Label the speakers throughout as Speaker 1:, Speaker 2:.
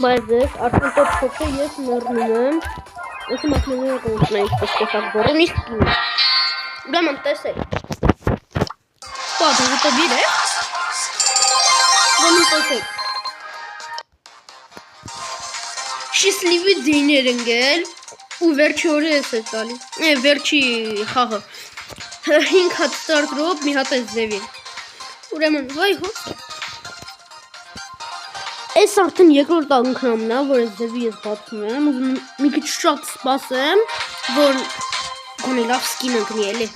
Speaker 1: Բայց արդեն top փոքր ես մեռնում եմ։ Ոսի մատնելերը կոնտնայից տեսակ բորում իսկին։ Ուրեմն տեսեք։ Պա դու բիր է։ Ուրեմն տեսեք։ Շիսլիվի դիներ ընկել ու վերջի օրը ես է տալիս։ Վերջի խաղը 5 հատ ստարտրոպ մի հատ է ձևի։ Ուրեմն վայ հոս։ Այս արդեն երկրորդ անգամն է, որ այս ձևի ես բացում եմ, ուզում մի քիչ շատ սպասեմ, որ գոնե լավ սկին ընկնի էլի։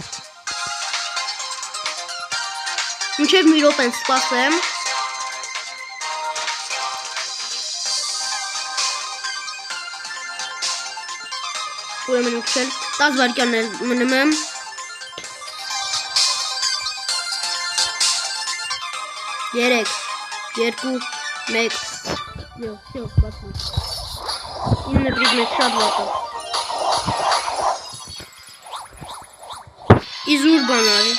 Speaker 1: Մինչև մի րոպե սպասեմ։ Ուրեմն ուշել 10 վայրկյաններ մնում եմ։ Երեք, երկու, մեկ, всё, բացում։ Ինը դրիգնեց շատ վատը։ Իզուր բանարի։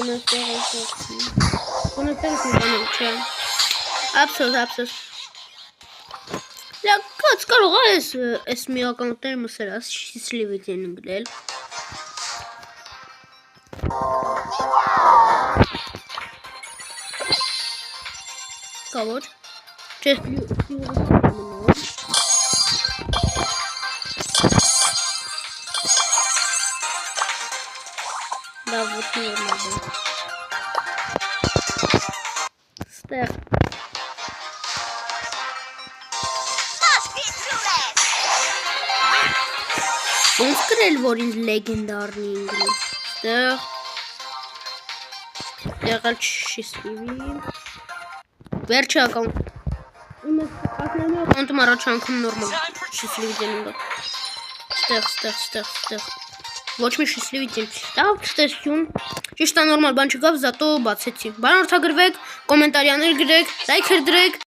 Speaker 1: Ունստեղ բանել չէ։ Ափսոս։ Լակած կարող ես մի ականտեր մսերաս շիսլիվիտ են ընգլել։ Կավոր, չես լյուղը լավ ոտնի որնագը ստեղ ոնց կրել, որ ինձ լեգենդարնի ինգրի ստեղ եղել շիսլիվի Վերջի ակաունտ։ Իմս ակաունտում առաջ անգամ նորմալ շիսլիվի դենին գա։ Ստեղ։ Ոչ մի շիսլիվի դեն։ Լավ, ստեսյուն։ Ճիշտ է նորմալ բան չկավ, զատո բացեցի։ Բանորդագրվեք, կոմենտարիաներ գրեք, լայքեր դրեք։